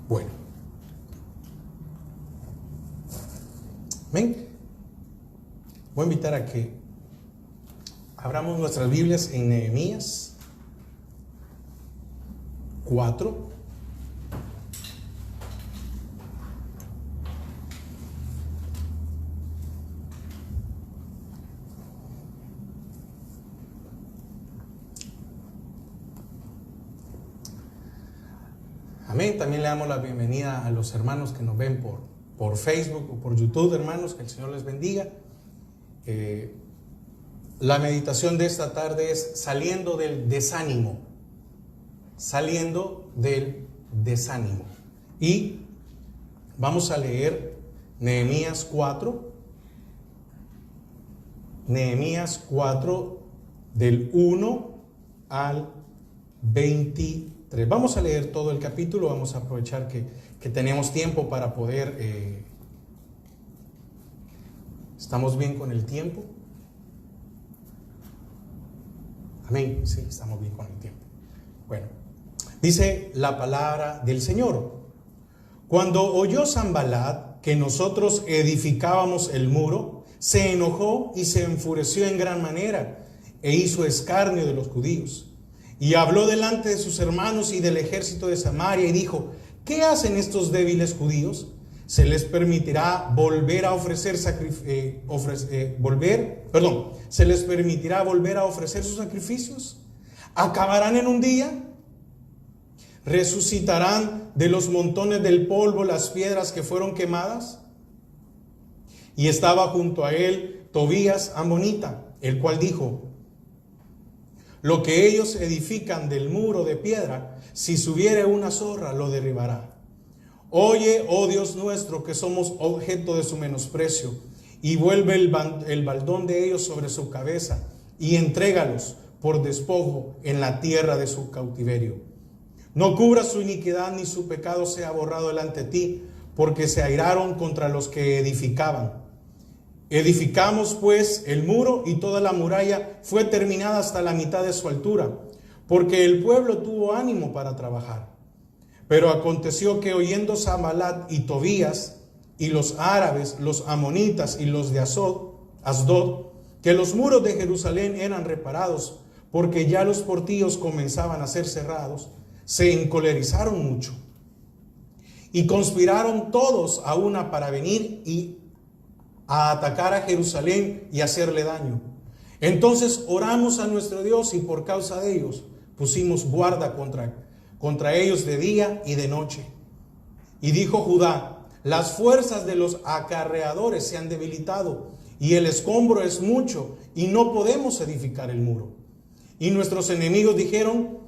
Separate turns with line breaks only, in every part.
Bueno. Amén. Voy a invitar a que abramos nuestras Biblias en Nehemías 4. Amén. También le damos la bienvenida a los hermanos que nos ven por Facebook o por YouTube, hermanos. Que el Señor les bendiga. La meditación de esta tarde es saliendo del desánimo. Saliendo del desánimo. Y vamos a leer Nehemías 4. Nehemías 4 del 1 al 23. Vamos a leer todo el capítulo. Vamos a aprovechar que tenemos tiempo para poder... ¿Estamos bien con el tiempo? Amén. Sí, estamos bien con el tiempo. Bueno, dice la palabra del Señor. Cuando oyó Sanballat que nosotros edificábamos el muro, se enojó y se enfureció en gran manera e hizo escarnio de los judíos. Y habló delante de sus hermanos y del ejército de Samaria y dijo: ¿qué hacen estos débiles judíos? ¿Se les permitirá volver a ofrecer ¿Se les permitirá volver a ofrecer sus sacrificios? ¿Acabarán en un día? ¿Resucitarán de los montones del polvo las piedras que fueron quemadas? Y estaba junto a él Tobías amonita, el cual dijo: lo que ellos edifican del muro de piedra, si subiere una zorra, lo derribará. Oye, oh Dios nuestro, que somos objeto de su menosprecio, y vuelve el baldón de ellos sobre su cabeza, y entrégalos por despojo en la tierra de su cautiverio. No cubra su iniquidad, ni su pecado sea borrado delante de ti, porque se airaron contra los que edificaban. Edificamos pues el muro, y toda la muralla fue terminada hasta la mitad de su altura, porque el pueblo tuvo ánimo para trabajar. Pero aconteció que oyendo Sanballat y Tobías y los árabes, los amonitas y los de Asdod, que los muros de Jerusalén eran reparados, porque ya los portillos comenzaban a ser cerrados, se encolerizaron mucho y conspiraron todos a una para venir y a atacar a Jerusalén y hacerle daño. Entonces oramos a nuestro Dios, y por causa de ellos pusimos guarda contra ellos de día y de noche. Y dijo Judá: las fuerzas de los acarreadores se han debilitado, y el escombro es mucho, y no podemos edificar el muro. Y nuestros enemigos dijeron: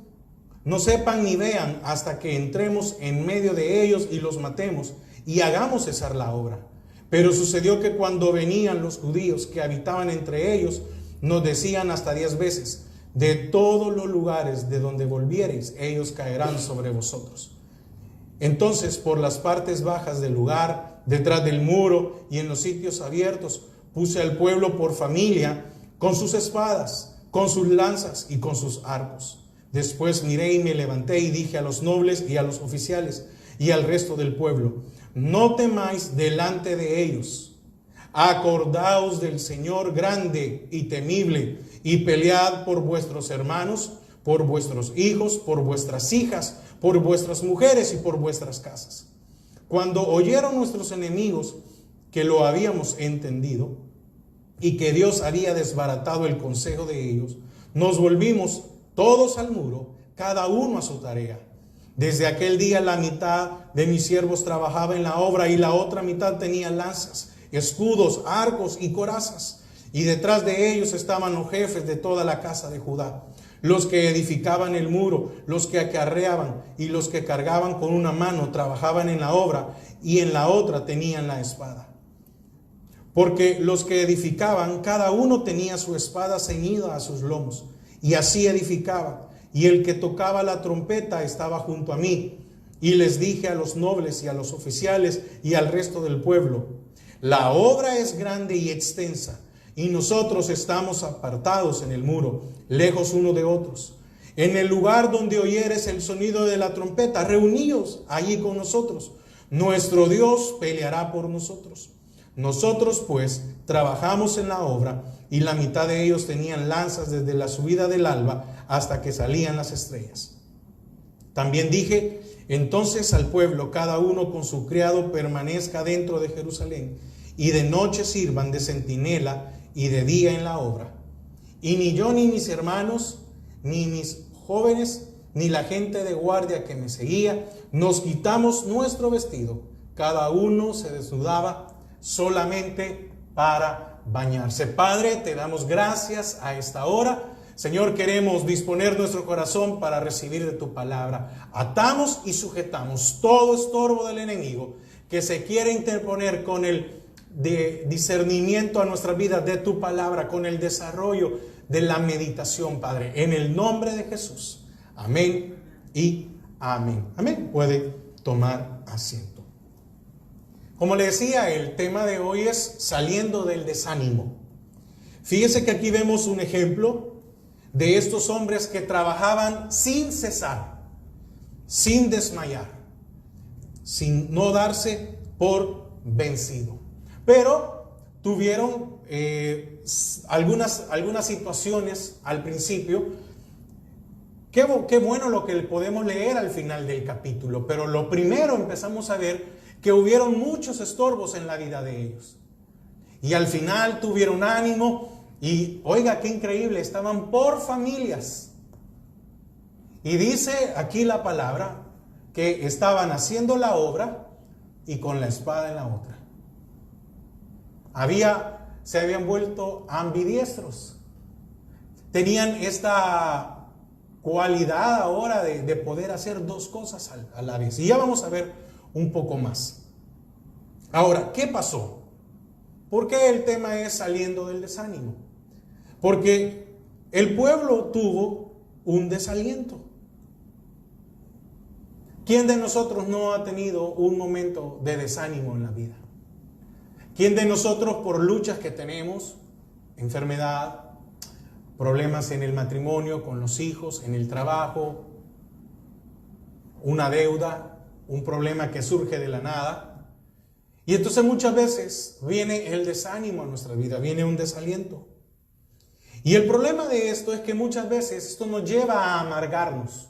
no sepan ni vean hasta que entremos en medio de ellos y los matemos, y hagamos cesar la obra. Pero sucedió que cuando venían los judíos que habitaban entre ellos, nos decían hasta 10 veces: de todos los lugares de donde volviereis, ellos caerán sobre vosotros. Entonces, por las partes bajas del lugar, detrás del muro y en los sitios abiertos, puse al pueblo por familia, con sus espadas, con sus lanzas y con sus arcos. Después miré y me levanté y dije a los nobles y a los oficiales y al resto del pueblo: no temáis delante de ellos. Acordaos del Señor grande y temible, y pelead por vuestros hermanos, por vuestros hijos, por vuestras hijas, por vuestras mujeres y por vuestras casas. Cuando oyeron nuestros enemigos que lo habíamos entendido y que Dios había desbaratado el consejo de ellos, nos volvimos todos al muro, cada uno a su tarea. Desde aquel día la mitad de mis siervos trabajaba en la obra, y la otra mitad tenía lanzas, escudos, arcos y corazas. Y detrás de ellos estaban los jefes de toda la casa de Judá, los que edificaban el muro, los que acarreaban y los que cargaban con una mano trabajaban en la obra, y en la otra tenían la espada. Porque los que edificaban, cada uno tenía su espada ceñida a sus lomos, y así edificaba. Y el que tocaba la trompeta estaba junto a mí. Y les dije a los nobles y a los oficiales y al resto del pueblo: la obra es grande y extensa, y nosotros estamos apartados en el muro, lejos uno de otros. En el lugar donde oyeres el sonido de la trompeta, reuníos allí con nosotros. Nuestro Dios peleará por nosotros. Nosotros pues trabajamos en la obra, y la mitad de ellos tenían lanzas desde la subida del alba hasta que salían las estrellas. También dije entonces al pueblo: cada uno con su criado permanezca dentro de Jerusalén, y de noche sirvan de centinela y de día en la obra. Y ni yo ni mis hermanos, ni mis jóvenes, ni la gente de guardia que me seguía, nos quitamos nuestro vestido. Cada uno se desnudaba solamente para bañarse. Padre, te damos gracias a esta hora. Señor, queremos disponer nuestro corazón para recibir de tu palabra. Atamos y sujetamos todo estorbo del enemigo que se quiere interponer con el discernimiento a nuestra vida de tu palabra, con el desarrollo de la meditación, Padre, en el nombre de Jesús. Amén y amén. Amén. Puede tomar asiento. Como le decía, el tema de hoy es saliendo del desánimo. Fíjese que aquí vemos un ejemplo de estos hombres que trabajaban sin cesar, sin desmayar, sin no darse por vencido. Pero tuvieron algunas situaciones al principio. Qué bueno lo que podemos leer al final del capítulo. Pero lo primero empezamos a ver que hubieron muchos estorbos en la vida de ellos. Y al final tuvieron ánimo. Y oiga, qué increíble, estaban por familias. Y dice aquí la palabra que estaban haciendo la obra y con la espada en la otra. Se habían vuelto ambidiestros. Tenían esta cualidad ahora de poder hacer dos cosas a la vez. Y ya vamos a ver un poco más. Ahora, ¿qué pasó? ¿Por qué el tema es saliendo del desánimo? Porque el pueblo tuvo un desaliento. ¿Quién de nosotros no ha tenido un momento de desánimo en la vida? ¿Quién de nosotros, por luchas que tenemos, enfermedad, problemas en el matrimonio, con los hijos, en el trabajo, una deuda, un problema que surge de la nada? Y entonces muchas veces viene el desánimo a nuestra vida, viene un desaliento. Y el problema de esto es que muchas veces esto nos lleva a amargarnos.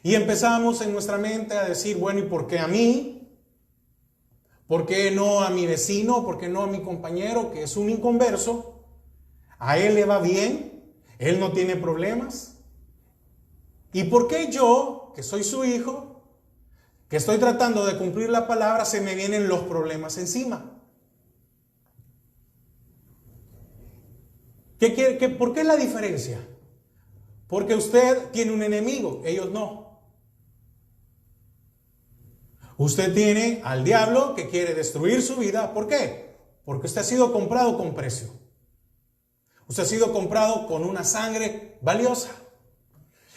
Y empezamos en nuestra mente a decir, bueno, ¿y por qué a mí? ¿Por qué no a mi vecino? ¿Por qué no a mi compañero que es un inconverso? A él le va bien, él no tiene problemas. ¿Y por qué yo, que soy su hijo, que estoy tratando de cumplir la palabra, se me vienen los problemas encima? ¿Por qué la diferencia? Porque usted tiene un enemigo, ellos no. Usted tiene al diablo que quiere destruir su vida. ¿Por qué? Porque usted ha sido comprado con precio. Usted ha sido comprado con una sangre valiosa.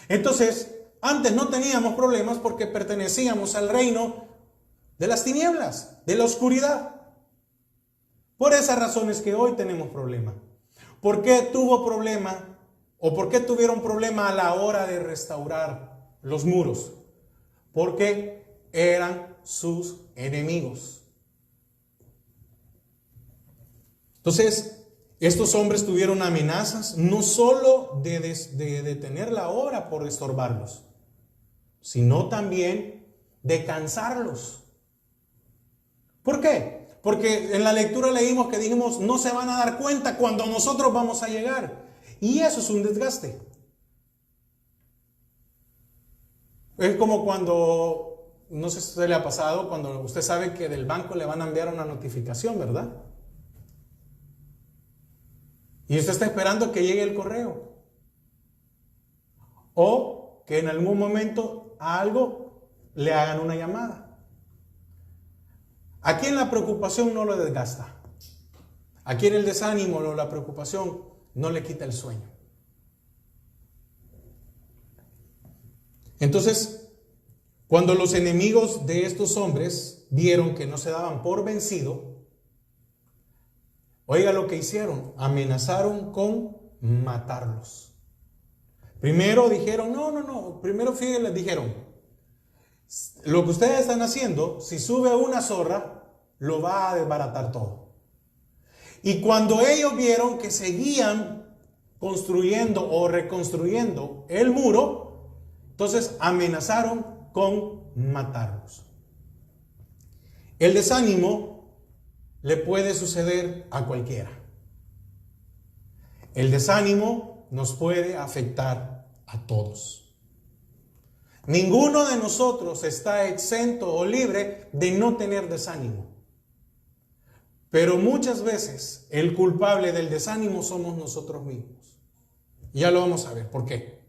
Entonces, antes no teníamos problemas porque pertenecíamos al reino de las tinieblas, de la oscuridad. Por esas razones que hoy tenemos problemas. ¿Por qué tuvo problema o por qué tuvieron problema a la hora de restaurar los muros? Porque eran sus enemigos. Entonces, estos hombres tuvieron amenazas no solo de detener la obra por estorbarlos, sino también de cansarlos. ¿Por qué? Porque en la lectura leímos que dijimos, no se van a dar cuenta cuando nosotros vamos a llegar. Y eso es un desgaste. Es como cuando, no sé si a usted le ha pasado, cuando usted sabe que del banco le van a enviar una notificación, ¿verdad? Y usted está esperando que llegue el correo. O que en algún momento a algo le hagan una llamada. ¿A quién la preocupación no lo desgasta? ¿A quién el desánimo o la preocupación no le quita el sueño? Entonces, cuando los enemigos de estos hombres vieron que no se daban por vencido, oiga lo que hicieron, amenazaron con matarlos. Primero dijeron, no. Primero fíjense, les dijeron, lo que ustedes están haciendo, si sube una zorra, lo va a desbaratar todo. Y cuando ellos vieron que seguían construyendo o reconstruyendo el muro, entonces amenazaron con matarlos. El desánimo le puede suceder a cualquiera. El desánimo nos puede afectar a todos. Ninguno de nosotros está exento o libre de no tener desánimo. Pero muchas veces el culpable del desánimo somos nosotros mismos. Ya lo vamos a ver. ¿Por qué?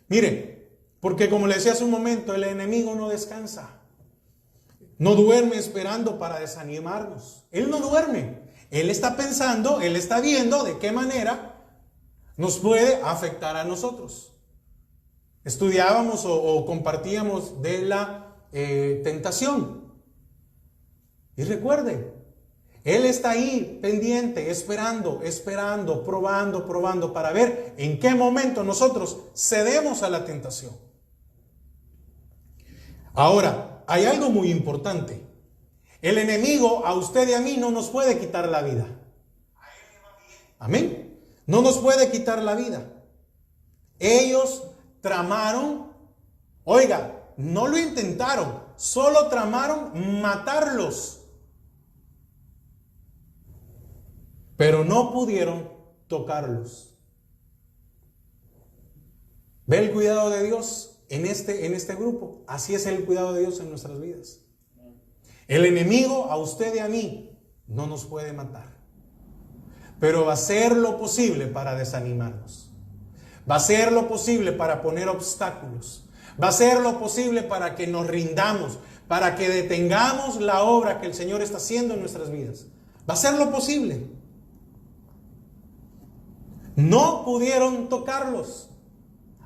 Mire, porque como le decía hace un momento, el enemigo no descansa. No duerme esperando para desanimarnos. Él no duerme. Él está pensando, él está viendo de qué manera nos puede afectar a nosotros. Estudiábamos o compartíamos de la tentación. Y recuerde, él está ahí pendiente, esperando, probando para ver en qué momento nosotros cedemos a la tentación. Ahora, hay algo muy importante. El enemigo a usted y a mí no nos puede quitar la vida. Amén. No nos puede quitar la vida. Ellos tramaron, oiga, no lo intentaron, solo tramaron matarlos. Pero no pudieron tocarlos. ¿Ve el cuidado de Dios en este grupo? Así es el cuidado de Dios en nuestras vidas. El enemigo a usted y a mí no nos puede matar, pero va a hacer lo posible para desanimarnos. Va a hacer lo posible para poner obstáculos. Va a hacer lo posible para que nos rindamos, para que detengamos la obra que el Señor está haciendo en nuestras vidas. Va a hacer lo posible. No pudieron tocarlos.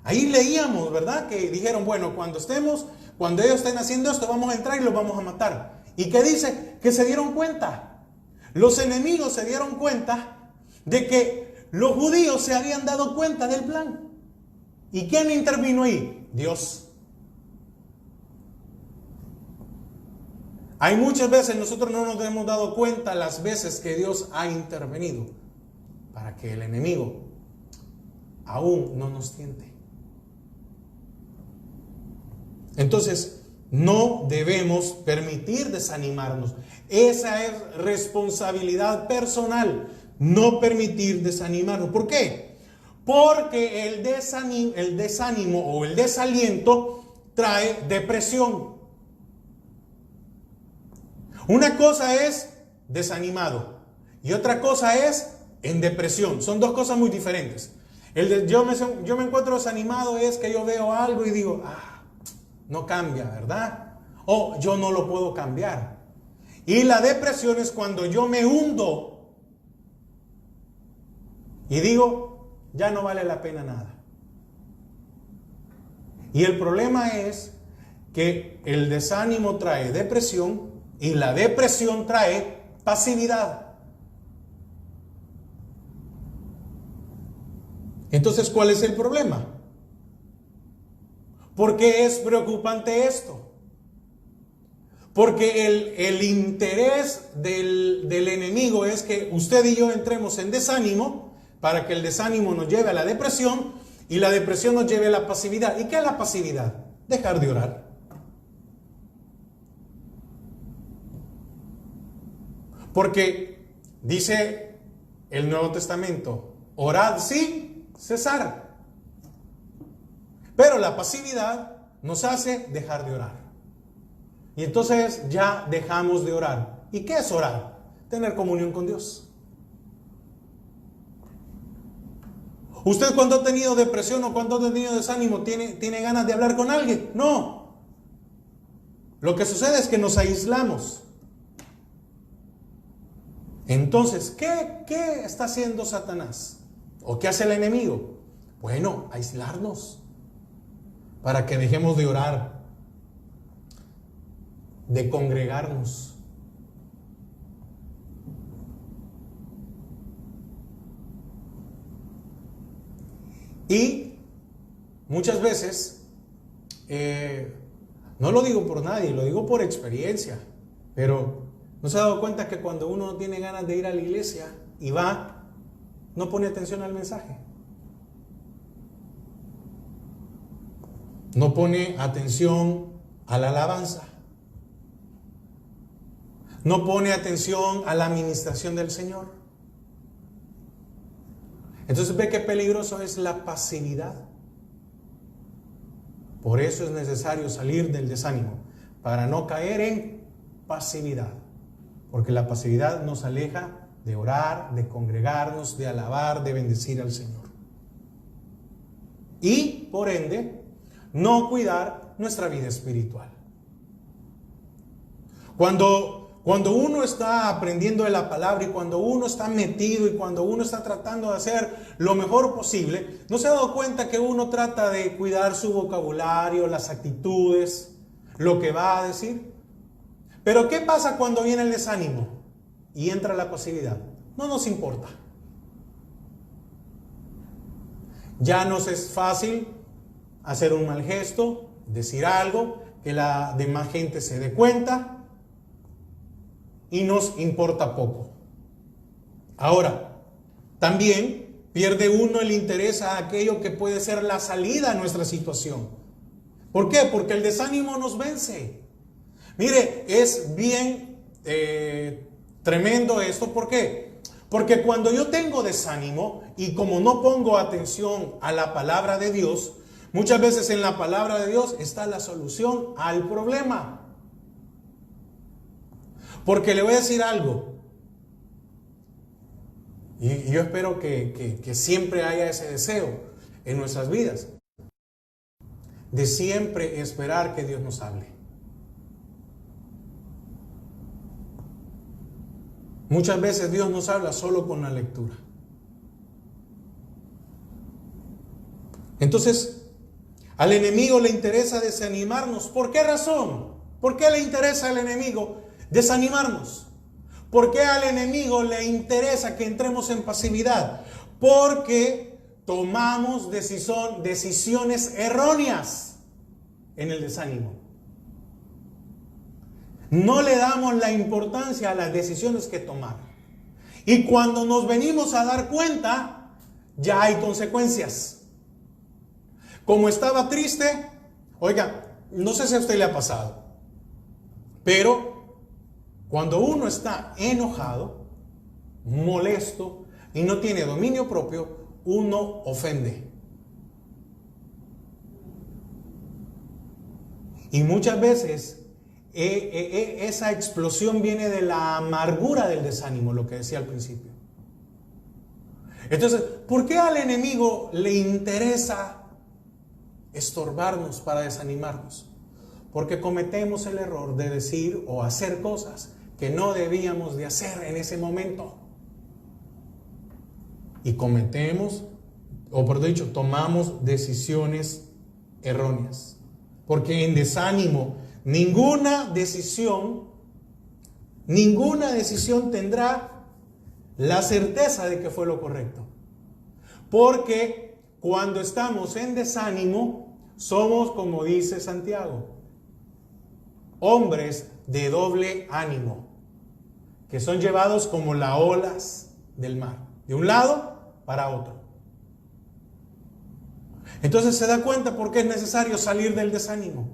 Ahí leíamos, ¿verdad? Que dijeron, bueno, cuando ellos estén haciendo esto, vamos a entrar y los vamos a matar. ¿Y qué dice? Que se dieron cuenta. Los enemigos se dieron cuenta de que los judíos se habían dado cuenta del plan. ¿Y quién intervino ahí? Dios. Hay muchas veces nosotros no nos hemos dado cuenta las veces que Dios ha intervenido para que el enemigo aún no nos tiente. Entonces, no debemos permitir desanimarnos. Esa es responsabilidad personal, no permitir desanimarnos. ¿Por qué? Porque el desánimo o el desaliento trae depresión. Una cosa es desanimado y otra cosa es en depresión. Son dos cosas muy diferentes. Yo me encuentro desanimado es que yo veo algo y digo, no cambia, ¿verdad? O yo no lo puedo cambiar. Y la depresión es cuando yo me hundo y digo, ya no vale la pena nada. Y el problema es que el desánimo trae depresión y la depresión trae pasividad. Entonces, ¿cuál es el problema? ¿Por qué es preocupante esto? Porque el interés del enemigo es que usted y yo entremos en desánimo para que el desánimo nos lleve a la depresión y la depresión nos lleve a la pasividad. ¿Y qué es la pasividad? Dejar de orar. Porque dice el Nuevo Testamento, orad sin cesar. Pero la pasividad nos hace dejar de orar. Y entonces ya dejamos de orar. ¿Y qué es orar? Tener comunión con Dios. ¿Usted cuando ha tenido depresión o cuando ha tenido desánimo tiene ganas de hablar con alguien? No. Lo que sucede es que nos aislamos. Entonces, ¿qué está haciendo Satanás? ¿O qué hace el enemigo? Bueno, aislarnos para que dejemos de orar, de congregarnos. Y muchas veces, no lo digo por nadie, lo digo por experiencia, pero ¿no se ha dado cuenta que cuando uno no tiene ganas de ir a la iglesia y va, no pone atención al mensaje? No pone atención a la alabanza. No pone atención a la administración del Señor. Entonces ve qué peligroso es la pasividad. Por eso es necesario salir del desánimo, para no caer en pasividad. Porque la pasividad nos aleja de orar, de congregarnos, de alabar, de bendecir al Señor. Y, por ende, no cuidar nuestra vida espiritual. Cuando uno está aprendiendo de la palabra y cuando uno está metido y cuando uno está tratando de hacer lo mejor posible, ¿no se ha dado cuenta que uno trata de cuidar su vocabulario, las actitudes, lo que va a decir? Pero ¿qué pasa cuando viene el desánimo y entra la pasividad? No nos importa. Ya nos es fácil hacer un mal gesto, decir algo, que la demás gente se dé cuenta y nos importa poco. Ahora, también pierde uno el interés a aquello que puede ser la salida a nuestra situación. ¿Por qué? Porque el desánimo nos vence. Mire, es bien tremendo esto. ¿Por qué? Porque cuando yo tengo desánimo y como no pongo atención a la palabra de Dios, muchas veces en la palabra de Dios está la solución al problema. Porque le voy a decir algo, y yo espero que siempre haya ese deseo en nuestras vidas, de siempre esperar que Dios nos hable. Muchas veces Dios nos habla solo con la lectura. Entonces, al enemigo le interesa desanimarnos. ¿Por qué razón? ¿Por qué le interesa al enemigo desanimarnos? ¿Por qué al enemigo le interesa que entremos en pasividad? Porque tomamos decisiones erróneas en el desánimo. No le damos la importancia a las decisiones que tomar. Y cuando nos venimos a dar cuenta, ya hay consecuencias. Como estaba triste, oiga, no sé si a usted le ha pasado, pero cuando uno está enojado, molesto y no tiene dominio propio, uno ofende. Y muchas veces esa explosión viene de la amargura del desánimo, lo que decía al principio. Entonces, ¿por qué al enemigo le interesa estorbarnos para desanimarnos? Porque cometemos el error de decir o hacer cosas que no debíamos de hacer en ese momento. Y tomamos decisiones erróneas. Porque en desánimo, ninguna decisión tendrá la certeza de que fue lo correcto. Porque cuando estamos en desánimo, somos, como dice Santiago, hombres de doble ánimo, que son llevados como las olas del mar, de un lado para otro. Entonces se da cuenta por qué es necesario salir del desánimo.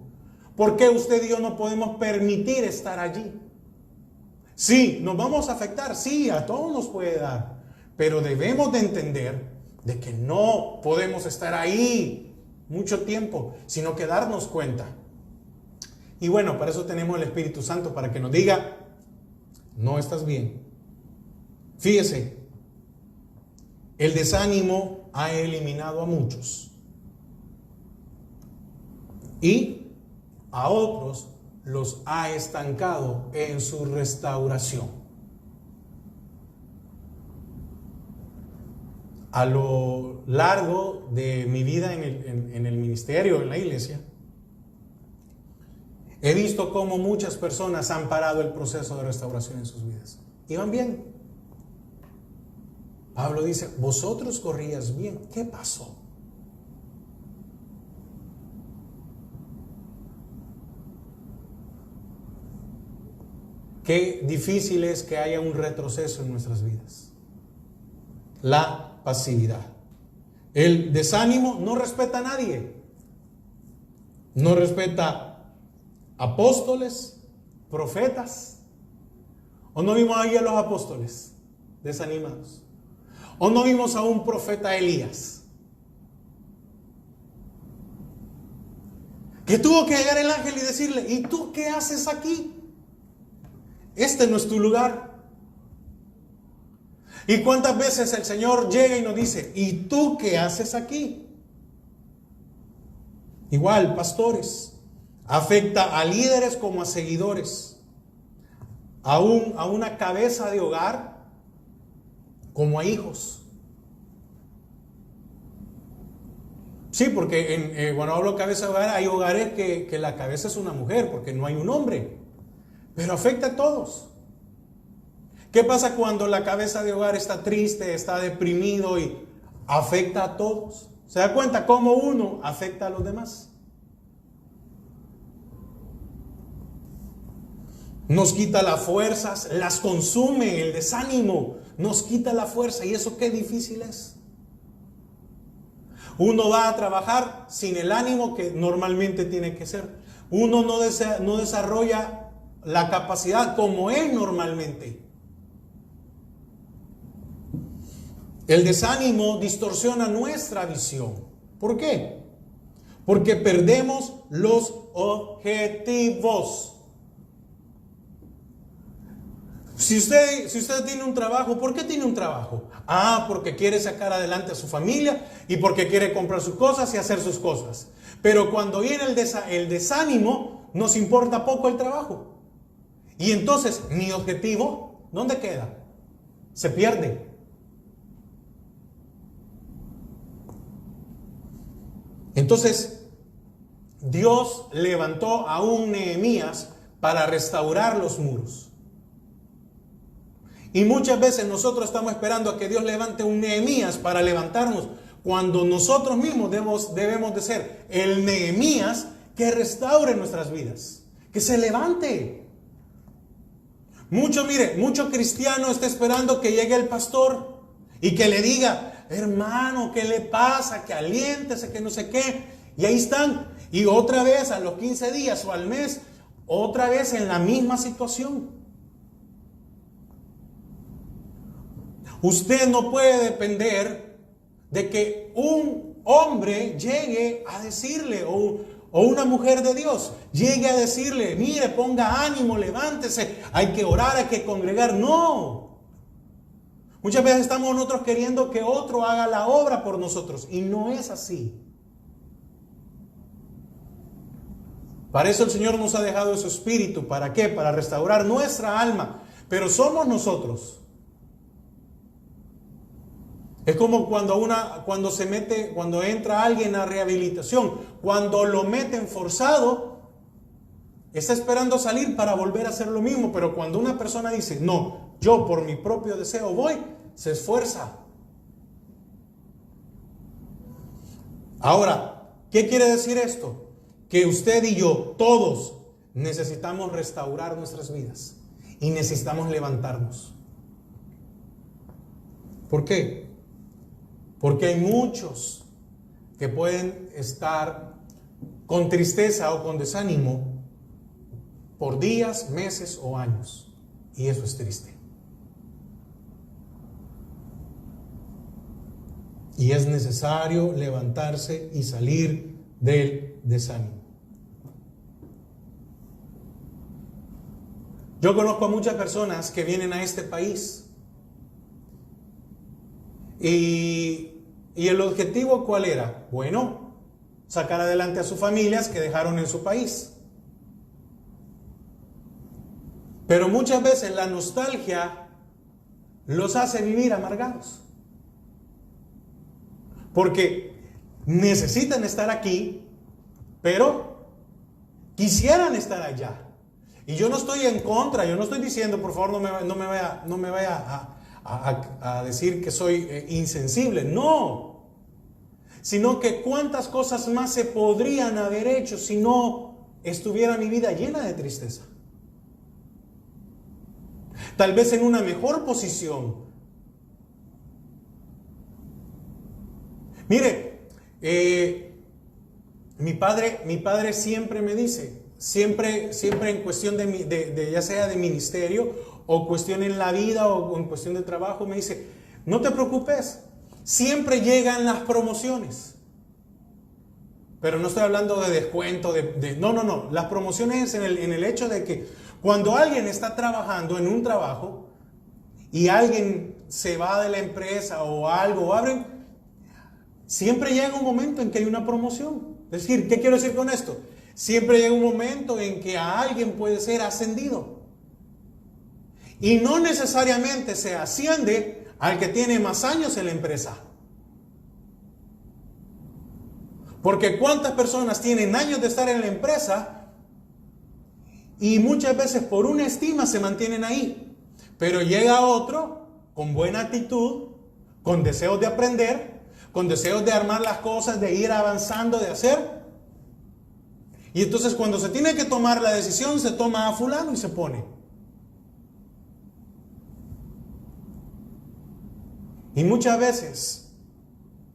¿Por qué usted y yo no podemos permitir estar allí? Sí, nos vamos a afectar, sí, a todos nos puede dar, pero debemos de entender de que no podemos estar ahí mucho tiempo, sino que darnos cuenta. Y bueno, para eso tenemos el Espíritu Santo, para que nos diga, no estás bien. Fíjese, el desánimo ha eliminado a muchos y a otros los ha estancado en su restauración. A lo largo de mi vida en el ministerio, en la iglesia, he visto cómo muchas personas han parado el proceso de restauración en sus vidas. Iban bien. Pablo dice, vosotros corrías bien. ¿Qué pasó? qué difícil es que haya un retroceso en nuestras vidas. La pasividad. El desánimo no respeta a nadie. No respeta apóstoles, profetas. ¿O no vimos ahí a los apóstoles desanimados? ¿O no vimos a un profeta Elías, que tuvo que llegar el ángel y decirle: ¿y tú qué haces aquí? Este no es tu lugar. ¿Y cuántas veces el Señor llega y nos dice: ¿y tú qué haces aquí? Igual, pastores. Afecta a líderes como a seguidores. A una cabeza de hogar como a hijos. Sí, porque cuando hablo cabeza de hogar, hay hogares que la cabeza es una mujer, porque no hay un hombre. Pero afecta a todos. ¿Qué pasa cuando la cabeza de hogar está triste, está deprimido y afecta a todos? ¿Se da cuenta cómo uno afecta a los demás? Nos quita las fuerzas, las consume el desánimo, nos quita la fuerza, y eso qué difícil es. Uno va a trabajar sin el ánimo que normalmente tiene que ser. Uno no desarrolla la capacidad como es normalmente. El desánimo distorsiona nuestra visión. ¿Por qué? Porque perdemos los objetivos. Si usted tiene un trabajo, ¿por qué tiene un trabajo? Porque quiere sacar adelante a su familia y porque quiere comprar sus cosas y hacer sus cosas. Pero cuando viene el desánimo, nos importa poco el trabajo. Y entonces, mi objetivo, ¿dónde queda? Se pierde. Entonces, Dios levantó a un Nehemías para restaurar los muros. Y muchas veces nosotros estamos esperando a que Dios levante un Nehemías para levantarnos, cuando nosotros mismos debemos de ser el Nehemías que restaure nuestras vidas, que se levante. Mucho cristiano está esperando que llegue el pastor y que le diga: hermano, ¿qué le pasa? Que aliéntese, que no sé qué. Y ahí están. Y otra vez a los 15 días o al mes, otra vez en la misma situación. Usted no puede depender de que un hombre llegue a decirle, o una mujer de Dios llegue a decirle: mire, ponga ánimo, levántese, hay que orar, hay que congregar. No. Muchas veces estamos nosotros queriendo que otro haga la obra por nosotros, y no es así. Para eso el Señor nos ha dejado su espíritu. ¿Para qué? Para restaurar nuestra alma. Pero somos nosotros. Es como cuando entra alguien a rehabilitación, cuando lo meten forzado, está esperando salir para volver a hacer lo mismo. Pero cuando una persona dice: no, yo por mi propio deseo voy, se esfuerza. Ahora, ¿qué quiere decir esto? Que usted y yo, todos, necesitamos restaurar nuestras vidas y necesitamos levantarnos. ¿Por qué? Porque hay muchos que pueden estar con tristeza o con desánimo por días, meses o años. Y eso es triste. Y es necesario levantarse y salir del desánimo. Yo conozco a muchas personas que vienen a este país. ¿Y el objetivo cuál era? Bueno, sacar adelante a sus familias que dejaron en su país. Pero muchas veces la nostalgia los hace vivir amargados. Porque necesitan estar aquí, pero quisieran estar allá. Y yo no estoy en contra, yo no estoy diciendo, por favor, no me vaya a decir que soy insensible. No. Sino que cuántas cosas más se podrían haber hecho si no estuviera mi vida llena de tristeza. tal vez en una mejor posición. Mire, mi padre siempre me dice, siempre en cuestión de ya sea de ministerio o cuestión en la vida o en cuestión de trabajo, me dice, no te preocupes, siempre llegan las promociones. Pero no estoy hablando de descuento, no. Las promociones en el hecho de que cuando alguien está trabajando en un trabajo y alguien se va de la empresa o algo, abren, siempre llega un momento en que hay una promoción. Es decir, ¿qué quiero decir con esto? Siempre llega un momento en que a alguien puede ser ascendido. Y no necesariamente se asciende al que tiene más años en la empresa. Porque ¿cuántas personas tienen años de estar en la empresa y muchas veces por una estima se mantienen ahí? Pero llega otro con buena actitud, con deseos de aprender, con deseos de armar las cosas, de ir avanzando, de hacer. Y entonces cuando se tiene que tomar la decisión, se toma a fulano y se pone. Y muchas veces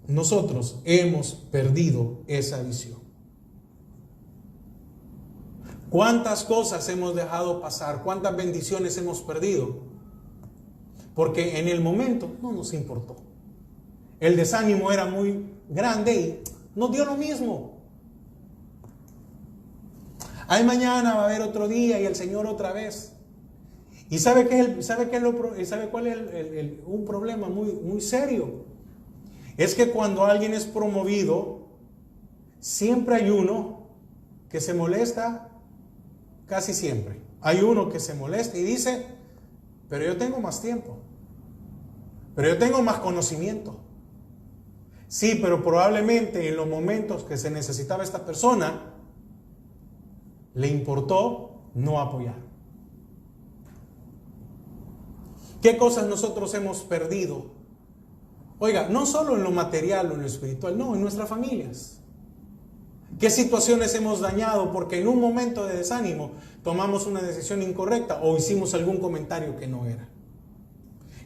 nosotros hemos perdido esa visión. ¿Cuántas cosas hemos dejado pasar? ¿Cuántas bendiciones hemos perdido? Porque en el momento no nos importó. El desánimo era muy grande y nos dio lo mismo. Ay, mañana va a haber otro día y el Señor otra vez. ¿Y sabe cuál es un problema muy serio? Es que cuando alguien es promovido, siempre hay uno que se molesta, casi siempre. Hay uno que se molesta y dice, pero yo tengo más tiempo, pero yo tengo más conocimiento. Sí, pero probablemente en los momentos que se necesitaba esta persona, le importó no apoyar. ¿Qué cosas nosotros hemos perdido? Oiga, no solo en lo material o en lo espiritual, no, en nuestras familias. ¿Qué situaciones hemos dañado porque en un momento de desánimo tomamos una decisión incorrecta o hicimos algún comentario que no era?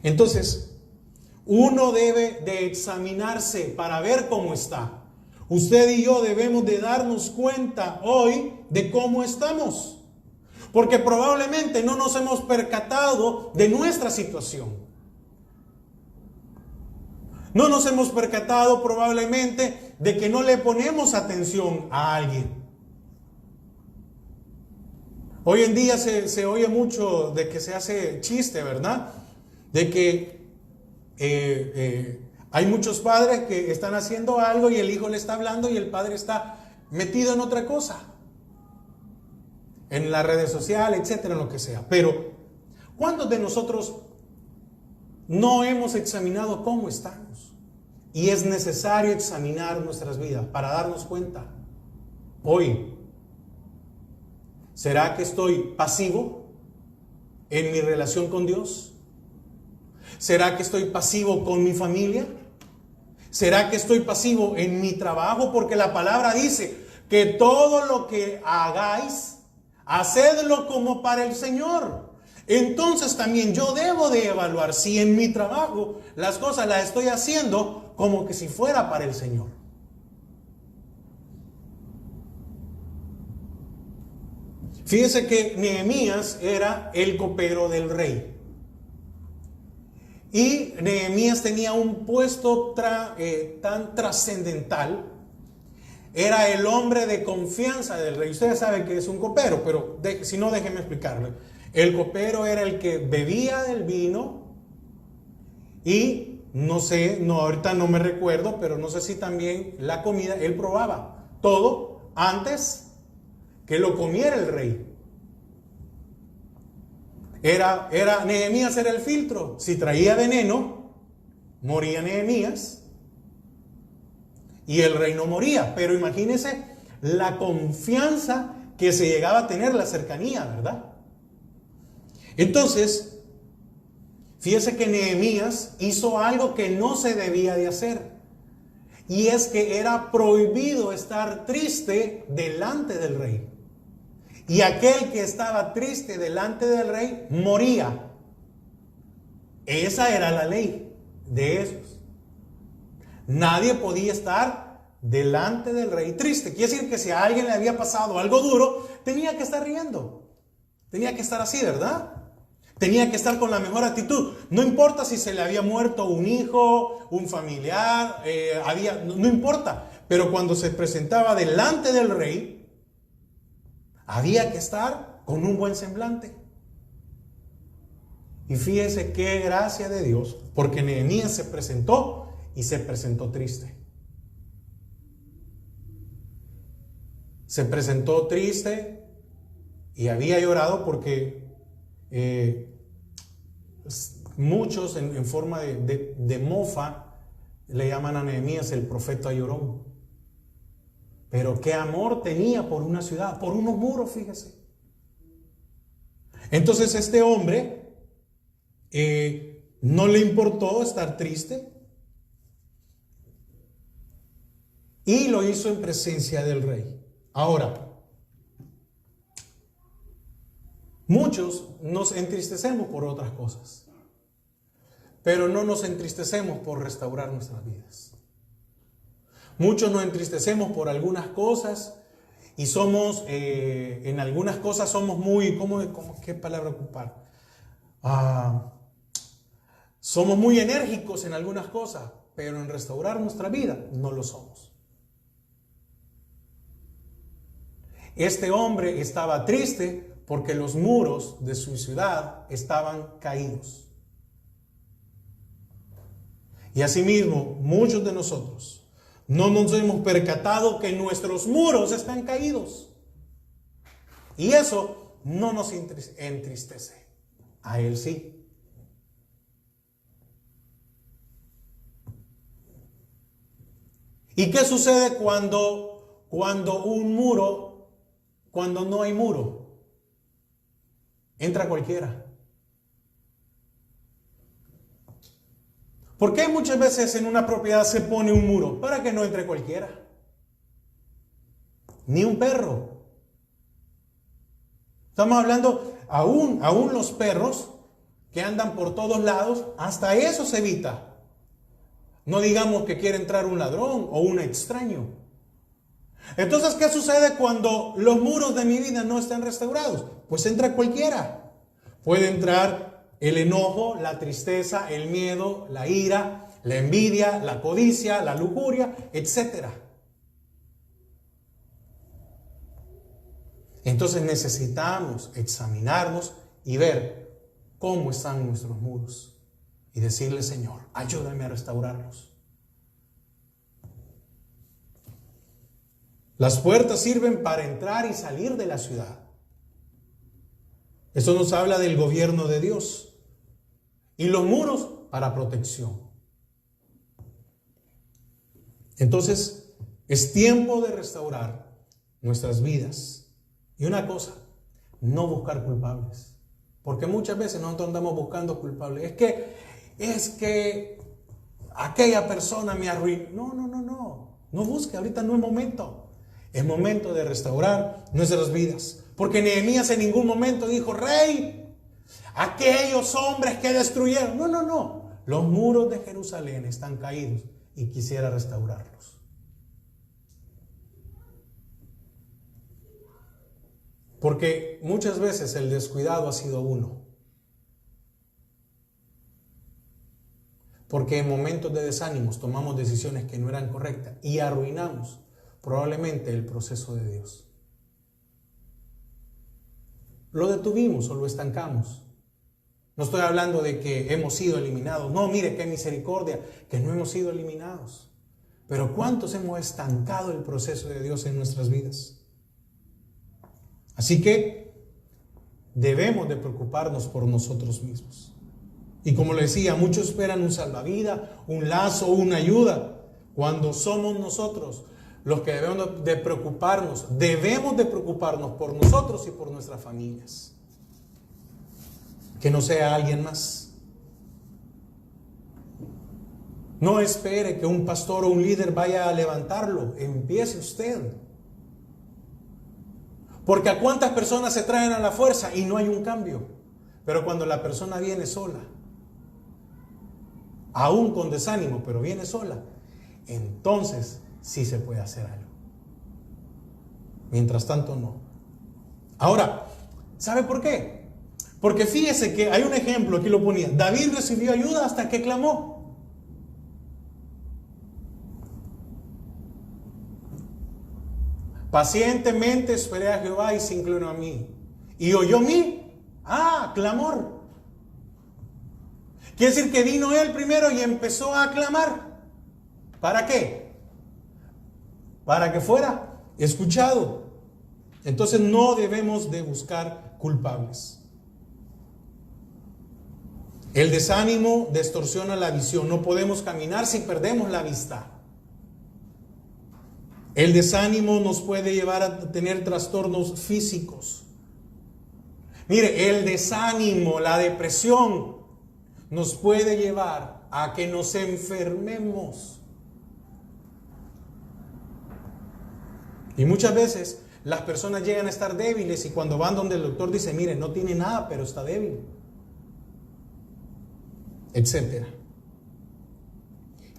Entonces, uno debe de examinarse para ver cómo está. Usted y yo debemos de darnos cuenta hoy de cómo estamos. Porque probablemente no nos hemos percatado de nuestra situación. No nos hemos percatado probablemente de que no le ponemos atención a alguien. Hoy en día se oye mucho de que se hace chiste, ¿verdad? De que hay muchos padres que están haciendo algo y el hijo le está hablando y el padre está metido en otra cosa. En las redes sociales, etcétera, en lo que sea. Pero, ¿cuántos de nosotros no hemos examinado cómo estamos? Y es necesario examinar nuestras vidas para darnos cuenta. Hoy, ¿será que estoy pasivo en mi relación con Dios? ¿Será que estoy pasivo con mi familia? ¿Será que estoy pasivo en mi trabajo? Porque la palabra dice que todo lo que hagáis, hacedlo como para el Señor. Entonces también yo debo de evaluar si en mi trabajo las cosas las estoy haciendo como que si fuera para el Señor. Fíjese que Nehemías era el copero del rey. Y Nehemías tenía un puesto tan trascendental. Era el hombre de confianza del rey. Ustedes saben que es un copero, pero si no, déjenme explicarle. El copero era el que bebía del vino y no sé, ahorita no me recuerdo, pero no sé si también la comida, él probaba todo antes que lo comiera el rey. Nehemías era el filtro. Si traía veneno, moría Nehemías y el rey no moría. Pero imagínense la confianza que se llegaba a tener, la cercanía, ¿verdad? Entonces, fíjese que Nehemías hizo algo que no se debía de hacer. Y es que era prohibido estar triste delante del rey. Y aquel que estaba triste delante del rey moría. Esa era la ley de esos. Nadie podía estar delante del rey triste. Quiere decir que si a alguien le había pasado algo duro, tenía que estar riendo. Tenía que estar así, ¿verdad? Tenía que estar con la mejor actitud. No importa si se le había muerto un hijo, un familiar, no importa. Pero cuando se presentaba delante del rey, había que estar con un buen semblante. Y fíjese qué gracia de Dios, porque Nehemías se presentó y se presentó triste. Se presentó triste y había llorado porque muchos en forma de mofa le llaman a Nehemías el profeta llorón. Pero qué amor tenía por una ciudad, por unos muros, fíjese. Entonces este hombre no le importó estar triste y lo hizo en presencia del rey. Ahora, muchos nos entristecemos por otras cosas, pero no nos entristecemos por restaurar nuestras vidas. Muchos nos entristecemos por algunas cosas y somos, en algunas cosas somos muy, ¿qué palabra ocupar? Somos muy enérgicos en algunas cosas, pero en restaurar nuestra vida no lo somos. Este hombre estaba triste porque los muros de su ciudad estaban caídos. Y asimismo, muchos de nosotros no nos hemos percatado que nuestros muros están caídos. Y eso no nos entristece. A él sí. ¿Y qué sucede cuando no hay muro? Entra cualquiera. ¿Por qué muchas veces en una propiedad se pone un muro? Para que no entre cualquiera. Ni un perro. Estamos hablando, aún los perros que andan por todos lados, hasta eso se evita. No digamos que quiere entrar un ladrón o un extraño. Entonces, ¿qué sucede cuando los muros de mi vida no están restaurados? Pues entra cualquiera. Puede entrar el enojo, la tristeza, el miedo, la ira, la envidia, la codicia, la lujuria, etc. Entonces necesitamos examinarnos y ver cómo están nuestros muros. Y decirle, Señor, ayúdame a restaurarlos. Las puertas sirven para entrar y salir de la ciudad. Eso nos habla del gobierno de Dios. Y los muros para protección. Entonces, es tiempo de restaurar nuestras vidas. Y una cosa, no buscar culpables. Porque muchas veces nosotros andamos buscando culpables. Es que aquella persona me arruinó. No. No busque, ahorita no es momento. Es momento de restaurar nuestras vidas. Porque Nehemías en ningún momento dijo, rey, aquellos hombres que destruyeron. No. Los muros de Jerusalén están caídos y quisiera restaurarlos. Porque muchas veces el descuidado ha sido uno. Porque en momentos de desánimos tomamos decisiones que no eran correctas y arruinamos probablemente el proceso de Dios. Lo detuvimos o lo estancamos. No estoy hablando de que hemos sido eliminados. No, mire qué misericordia que no hemos sido eliminados. Pero ¿cuántos hemos estancado el proceso de Dios en nuestras vidas? Así que debemos de preocuparnos por nosotros mismos. Y como le decía, muchos esperan un salvavidas, un lazo, una ayuda. Cuando somos nosotros los que debemos de preocuparnos por nosotros y por nuestras familias. Que no sea alguien más. No espere que un pastor o un líder vaya a levantarlo. Empiece usted. Porque a cuántas personas se traen a la fuerza y no hay un cambio. Pero cuando la persona viene sola, aún con desánimo, pero viene sola, entonces sí se puede hacer algo. Mientras tanto, no. Ahora, ¿sabe por qué? Porque fíjese que hay un ejemplo, aquí lo ponía. David recibió ayuda hasta que clamó. Pacientemente esperé a Jehová y se inclinó a mí. Y oyó clamor. Quiere decir que vino él primero y empezó a clamar. ¿Para qué? Para que fuera escuchado. Entonces no debemos de buscar culpables. El desánimo distorsiona la visión. No podemos caminar si perdemos la vista. El desánimo nos puede llevar a tener trastornos físicos. Mire, el desánimo, la depresión, nos puede llevar a que nos enfermemos. Y muchas veces las personas llegan a estar débiles y cuando van donde el doctor dice, mire, no tiene nada, pero está débil, etcétera.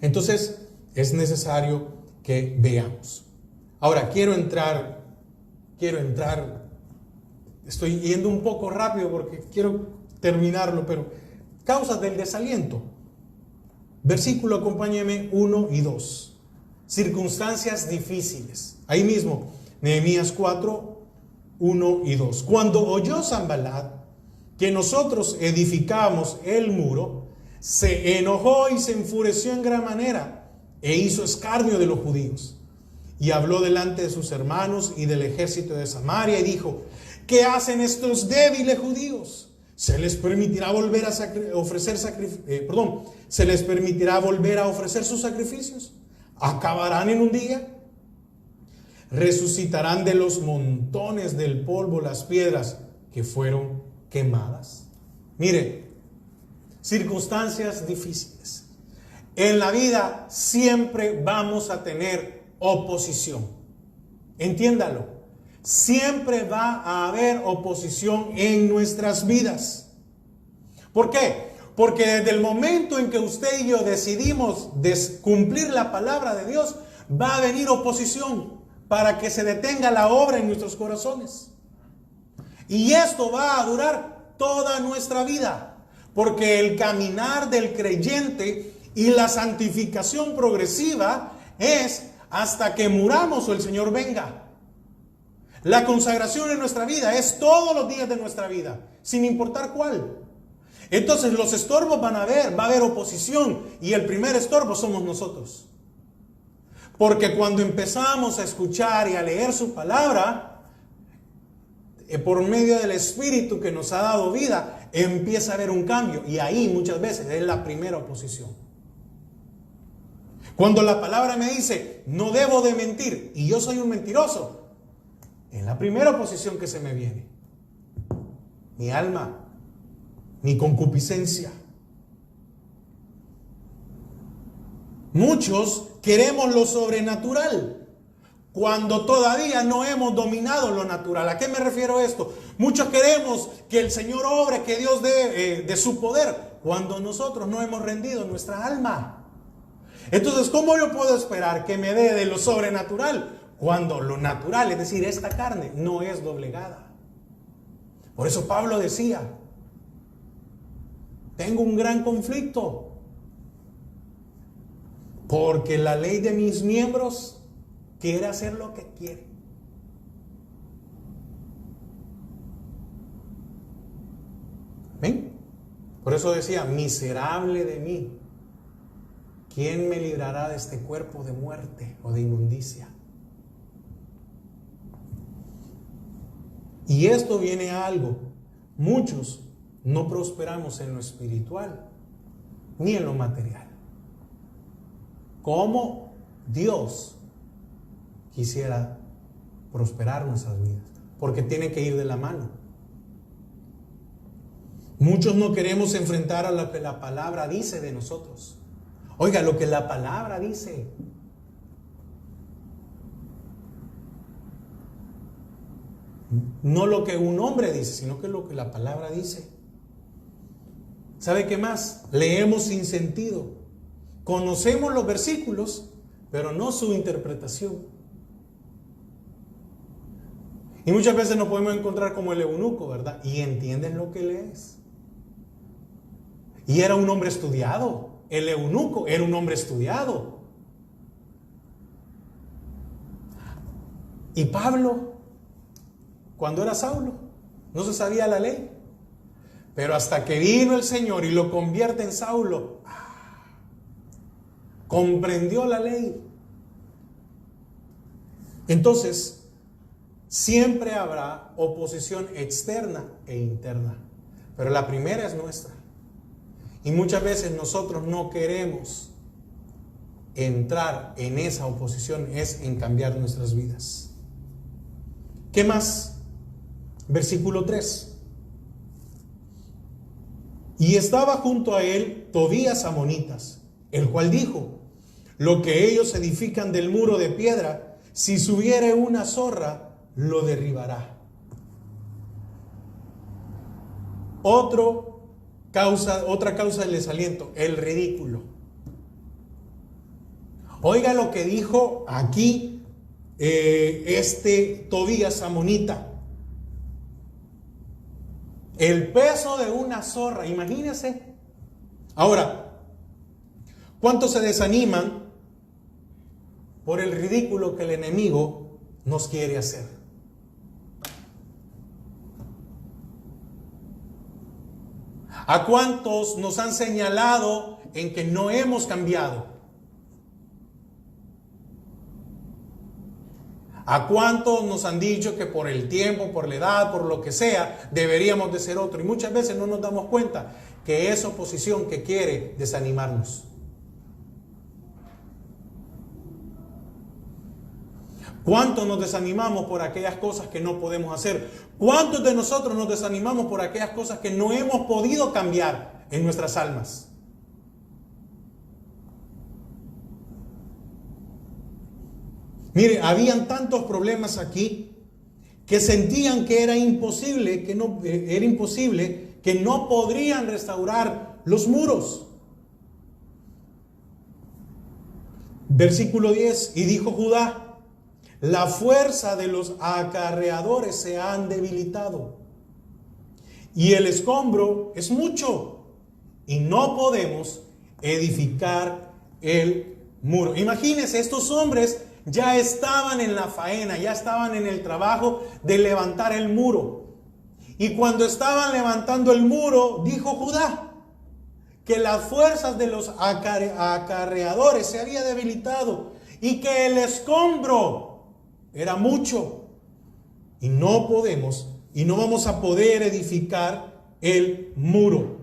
Entonces es necesario que veamos. Ahora quiero entrar, estoy yendo un poco rápido porque quiero terminarlo, pero causas del desaliento. Versículo, acompáñeme, 1 y 2. Circunstancias difíciles. Ahí mismo, Nehemías 4, 1 y 2. Cuando oyó Sanballat que nosotros edificábamos el muro, se enojó y se enfureció en gran manera e hizo escarnio de los judíos. Y habló delante de sus hermanos y del ejército de Samaria y dijo, ¿qué hacen estos débiles judíos? ¿Se les permitirá volver a ofrecer sus sacrificios? ¿Acabarán en un día? ¿Resucitarán de los montones del polvo las piedras que fueron quemadas? Mire, circunstancias difíciles. En la vida siempre vamos a tener oposición. Entiéndalo. Siempre va a haber oposición en nuestras vidas. ¿Por qué? Porque desde el momento en que usted y yo decidimos cumplir la palabra de Dios, va a venir oposición para que se detenga la obra en nuestros corazones. Y esto va a durar toda nuestra vida. Porque el caminar del creyente y la santificación progresiva es hasta que muramos o el Señor venga. La consagración en nuestra vida es todos los días de nuestra vida, sin importar cuál. Entonces los estorbos van a haber, va a haber oposición y el primer estorbo somos nosotros. Porque cuando empezamos a escuchar y a leer su palabra, por medio del Espíritu que nos ha dado vida, empieza a haber un cambio y ahí muchas veces es la primera oposición. Cuando la palabra me dice, no debo de mentir, y yo soy un mentiroso, es la primera oposición que se me viene. Mi alma, mi concupiscencia. Muchos queremos lo sobrenatural, cuando todavía no hemos dominado lo natural. ¿A qué me refiero a esto? Muchos queremos que el Señor obre, que Dios dé de su poder, cuando nosotros no hemos rendido nuestra alma. Entonces, ¿cómo yo puedo esperar que me dé de lo sobrenatural cuando lo natural, es decir, esta carne, no es doblegada? Por eso Pablo decía, tengo un gran conflicto, porque la ley de mis miembros quiere hacer lo que quiere. ¿Ven? Por eso decía, miserable de mí. ¿Quién me librará de este cuerpo de muerte o de inmundicia? Y esto viene a algo. Muchos no prosperamos en lo espiritual ni en lo material, como Dios quisiera prosperar nuestras vidas, porque tiene que ir de la mano. Muchos no queremos enfrentar a lo que la palabra dice de nosotros. Oiga, lo que la palabra dice. No lo que un hombre dice, sino que lo que la palabra dice. ¿Sabe qué más? Leemos sin sentido. Conocemos los versículos, pero no su interpretación. Y muchas veces nos podemos encontrar como el eunuco, ¿verdad? Y entienden lo que lees. Y era un hombre estudiado. El eunuco era un hombre estudiado. Y Pablo, cuando era Saulo, no se sabía la ley. Pero hasta que vino el Señor y lo convierte en Saulo, comprendió la ley. Entonces, siempre habrá oposición externa e interna. Pero la primera es nuestra. Y muchas veces nosotros no queremos entrar en esa oposición, es en cambiar nuestras vidas. ¿Qué más? Versículo 3. Y estaba junto a él Tobías amonitas, el cual dijo: lo que ellos edifican del muro de piedra, si subiere una zorra, lo derribará. Otra causa del desaliento, el ridículo. Oiga lo que dijo aquí Tobías amonita. El peso de una zorra, imagínense. Ahora, ¿cuántos se desaniman por el ridículo que el enemigo nos quiere hacer? ¿A cuántos nos han señalado en que no hemos cambiado? ¿A cuántos nos han dicho que por el tiempo, por la edad, por lo que sea, deberíamos de ser otro? Y muchas veces no nos damos cuenta que es oposición que quiere desanimarnos. ¿Cuántos nos desanimamos por aquellas cosas que no podemos hacer? ¿Cuántos de nosotros nos desanimamos por aquellas cosas que no hemos podido cambiar en nuestras almas? Mire, habían tantos problemas aquí que sentían que era imposible, que no podrían restaurar los muros. Versículo 10, y dijo Judá: la fuerza de los acarreadores se han debilitado, y el escombro es mucho, y no podemos edificar el muro. Imagínense, estos hombres ya estaban en la faena, ya estaban en el trabajo de levantar el muro. Y cuando estaban levantando el muro, dijo Judá que las fuerzas de los acarreadores se había debilitado y que el escombro era mucho. Y no podemos, y no vamos a poder edificar el muro.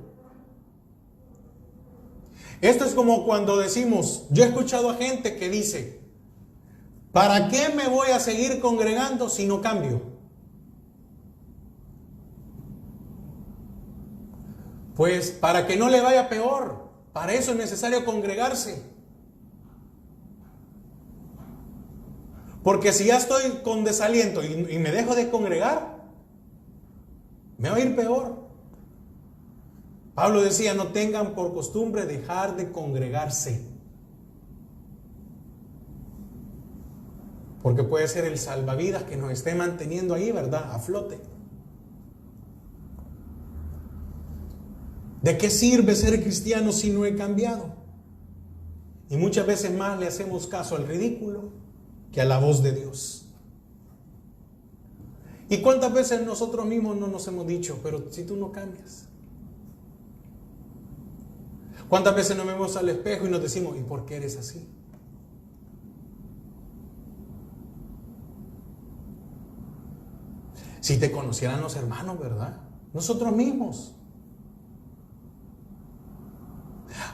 Esto es como cuando decimos, yo he escuchado a gente que dice: ¿para qué me voy a seguir congregando si no cambio? Pues para que no le vaya peor. Para eso es necesario congregarse. Porque si ya estoy con desaliento y me dejo de congregar, me va a ir peor. Pablo decía: no tengan por costumbre dejar de congregarse. Porque puede ser el salvavidas que nos esté manteniendo ahí, ¿verdad?, a flote. ¿De qué sirve ser cristiano si no he cambiado? Y muchas veces más le hacemos caso al ridículo que a la voz de Dios. ¿Y cuántas veces nosotros mismos no nos hemos dicho: pero si tú no cambias? ¿Cuántas veces nos vemos al espejo y nos decimos: ¿y por qué eres así? Si te conocieran los hermanos, ¿verdad? Nosotros mismos.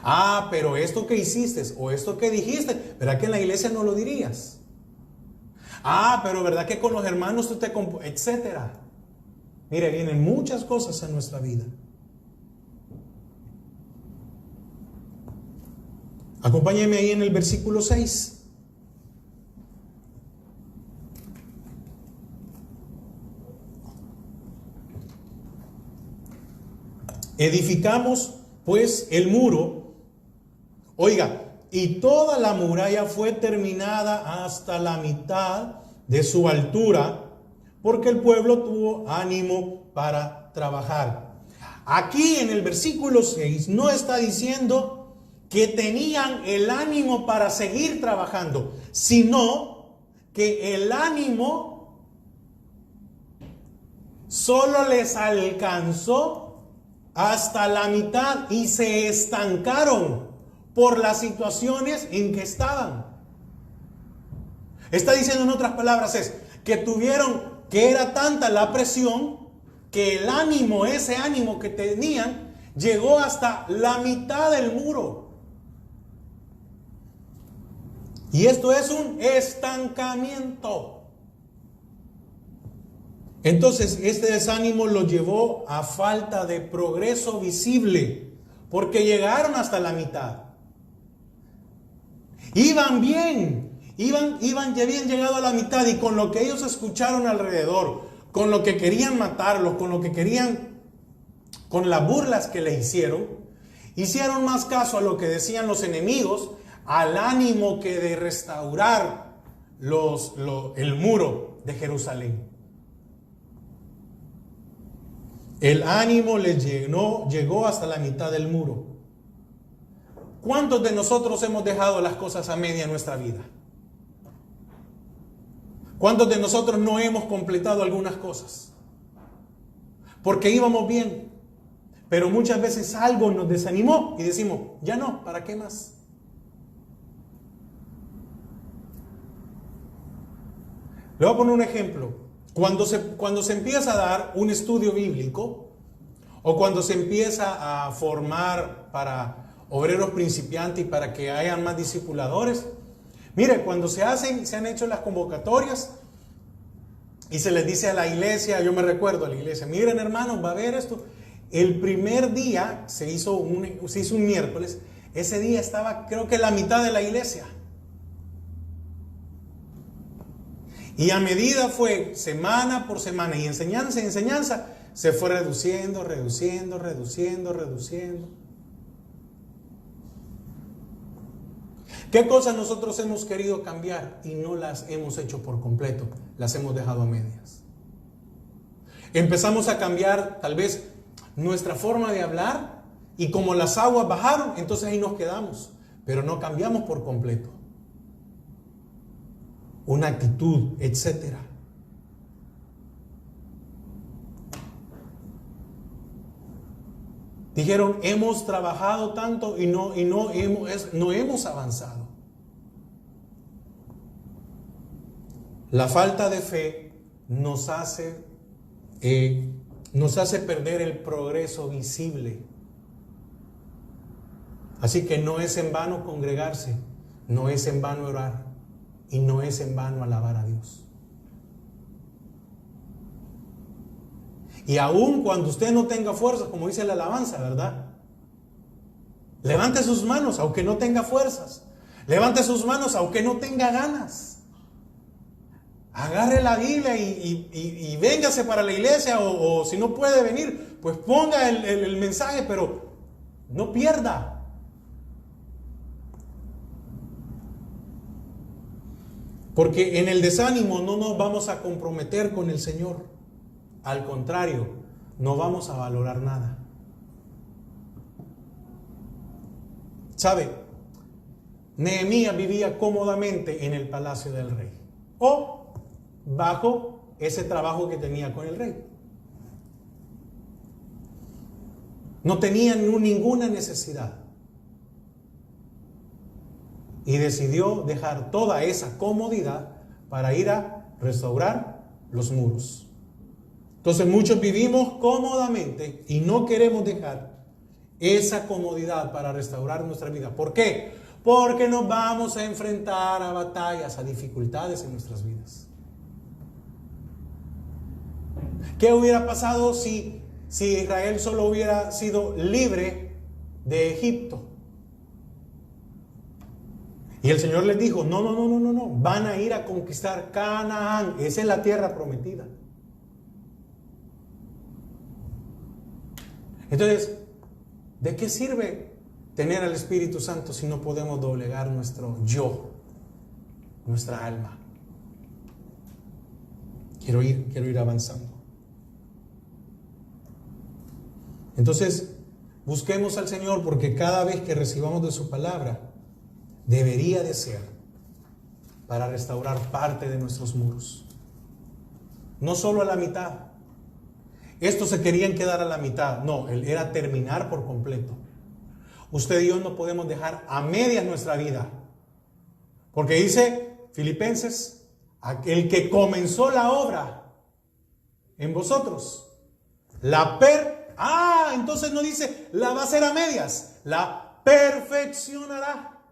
Ah, pero esto que hiciste o esto que dijiste, ¿verdad que en la iglesia no lo dirías? Ah, pero ¿verdad que con los hermanos tú te etcétera? Mire, vienen muchas cosas en nuestra vida. Acompáñeme ahí en el versículo 6. Edificamos pues el muro. Oiga, y toda la muralla fue terminada hasta la mitad de su altura, porque el pueblo tuvo ánimo para trabajar. Aquí en el versículo 6 no está diciendo que tenían el ánimo para seguir trabajando, sino que el ánimo solo les alcanzó hasta la mitad y se estancaron por las situaciones en que estaban. Está diciendo en otras palabras es que que era tanta la presión que el ánimo, ese ánimo que tenían, llegó hasta la mitad del muro. Y esto es un estancamiento. Entonces, este desánimo lo llevó a falta de progreso visible, porque llegaron hasta la mitad. Iban bien, ya habían llegado a la mitad, y con lo que ellos escucharon alrededor, con lo que querían matarlos, con las burlas que le hicieron más caso a lo que decían los enemigos, al ánimo que de restaurar el muro de Jerusalén. El ánimo les llegó hasta la mitad del muro. ¿Cuántos de nosotros hemos dejado las cosas a media en nuestra vida? ¿Cuántos de nosotros no hemos completado algunas cosas? Porque íbamos bien, pero muchas veces algo nos desanimó y decimos, ya no, ¿para qué más? Le voy a poner un ejemplo. Cuando se empieza a dar un estudio bíblico, o cuando se empieza a formar para obreros principiantes y para que hayan más discipuladores, mire, cuando se han hecho las convocatorias y se les dice a la iglesia, yo me recuerdo a la iglesia, miren hermanos, va a haber esto. El primer día se hizo un miércoles, ese día estaba creo que la mitad de la iglesia. Y a medida fue semana por semana y enseñanza, se fue reduciendo. ¿Qué cosas nosotros hemos querido cambiar y no las hemos hecho por completo? Las hemos dejado a medias. Empezamos a cambiar tal vez nuestra forma de hablar y como las aguas bajaron, entonces ahí nos quedamos, pero no cambiamos por completo. Una actitud, etcétera. Dijeron, hemos trabajado tanto y no hemos avanzado. La falta de fe nos hace perder el progreso visible. Así que no es en vano congregarse, no es en vano orar y no es en vano alabar a Dios. Y aun cuando usted no tenga fuerzas, como dice la alabanza, ¿verdad? Levante sus manos aunque no tenga fuerzas. Levante sus manos aunque no tenga ganas. Agarre la Biblia y véngase para la iglesia, o si no puede venir, pues ponga el mensaje, pero no pierda. Porque en el desánimo no nos vamos a comprometer con el Señor. Al contrario, no vamos a valorar nada. ¿Sabe? Nehemías vivía cómodamente en el palacio del rey, o bajo ese trabajo que tenía con el rey. No tenía ninguna necesidad. Y decidió dejar toda esa comodidad para ir a restaurar los muros. Entonces muchos vivimos cómodamente y no queremos dejar esa comodidad para restaurar nuestra vida. ¿Por qué? Porque nos vamos a enfrentar a batallas, a dificultades en nuestras vidas. ¿Qué hubiera pasado si Israel solo hubiera sido libre de Egipto? Y el Señor les dijo, no, van a ir a conquistar Canaán, esa es la tierra prometida. Entonces, ¿de qué sirve tener al Espíritu Santo si no podemos doblegar nuestro yo, nuestra alma? Quiero ir avanzando. Entonces, busquemos al Señor, porque cada vez que recibamos de su palabra, debería de ser para restaurar parte de nuestros muros. No solo a la mitad. Estos se querían quedar a la mitad. No, era terminar por completo. Usted y yo no podemos dejar a medias nuestra vida. Porque dice Filipenses, el que comenzó la obra en vosotros, entonces no dice la va a hacer a medias, la perfeccionará.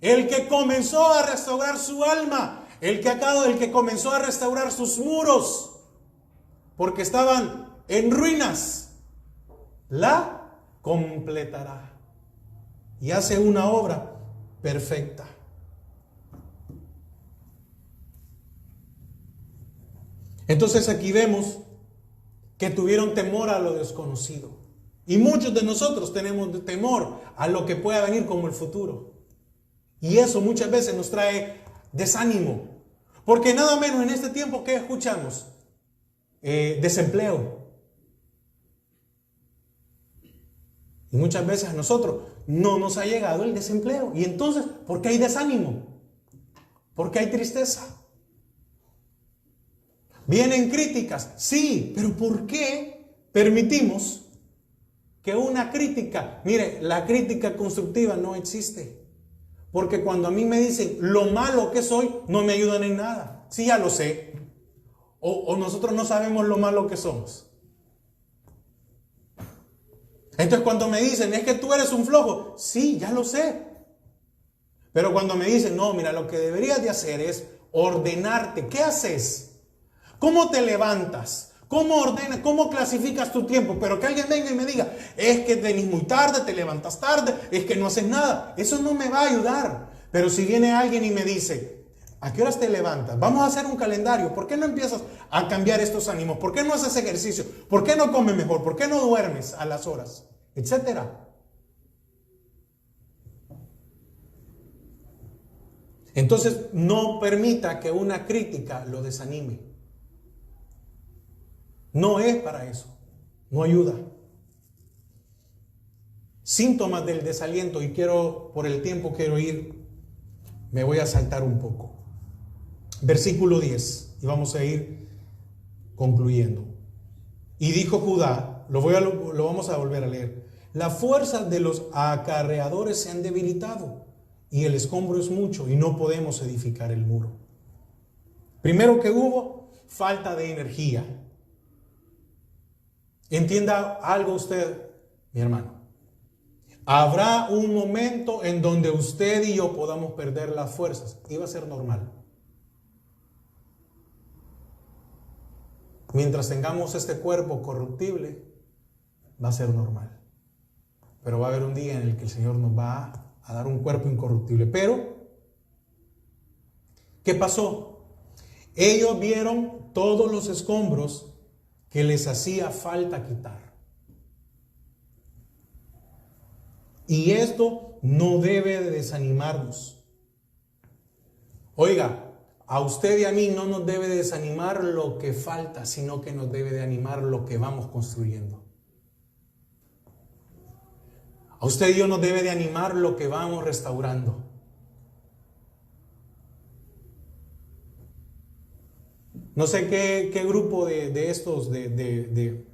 El que comenzó a restaurar su alma, el que comenzó a restaurar sus muros, porque estaban en ruinas, la completará y hace una obra perfecta. Entonces aquí vemos que tuvieron temor a lo desconocido. Y muchos de nosotros tenemos temor a lo que pueda venir como el futuro. Y eso muchas veces nos trae desánimo. Porque nada menos en este tiempo, ¿qué escuchamos? Desempleo. Y muchas veces a nosotros no nos ha llegado el desempleo. Y entonces, ¿por qué hay desánimo? ¿Por qué hay tristeza? Vienen críticas, sí, pero ¿por qué permitimos que una crítica? Mire, la crítica constructiva no existe. Porque cuando a mí me dicen lo malo que soy, no me ayudan en nada. Sí, ya lo sé. O nosotros no sabemos lo malo que somos. Entonces cuando me dicen, es que tú eres un flojo, sí, ya lo sé. Pero cuando me dicen, no, mira, lo que deberías de hacer es ordenarte. ¿Qué haces? ¿Cómo te levantas? ¿Cómo ordenas? ¿Cómo clasificas tu tiempo? Pero que alguien venga y me diga, es que venís muy tarde, te levantas tarde, es que no haces nada. Eso no me va a ayudar. Pero si viene alguien y me dice, ¿a qué horas te levantas? Vamos a hacer un calendario. ¿Por qué no empiezas a cambiar estos ánimos? ¿Por qué no haces ejercicio? ¿Por qué no comes mejor? ¿Por qué no duermes a las horas? Etcétera. Entonces, no permita que una crítica lo desanime. No es para eso. No ayuda. Síntomas del desaliento, y por el tiempo quiero ir, me voy a saltar un poco. Versículo 10, y vamos a ir concluyendo. Y dijo Judá, lo vamos a volver a leer: la fuerza de los acarreadores se han debilitado, y el escombro es mucho, y no podemos edificar el muro. Primero que hubo, falta de energía. Entienda algo usted, mi hermano. Habrá un momento en donde usted y yo podamos perder las fuerzas, y va a ser normal. Mientras tengamos este cuerpo corruptible, va a ser normal. Pero va a haber un día en el que el Señor nos va a dar un cuerpo incorruptible. Pero, ¿qué pasó? Ellos vieron todos los escombros que les hacía falta quitar. Y esto no debe de desanimarnos. Oiga, a usted y a mí no nos debe desanimar lo que falta, sino que nos debe de animar lo que vamos construyendo. A usted y yo nos debe de animar lo que vamos restaurando. No sé qué grupo de estos de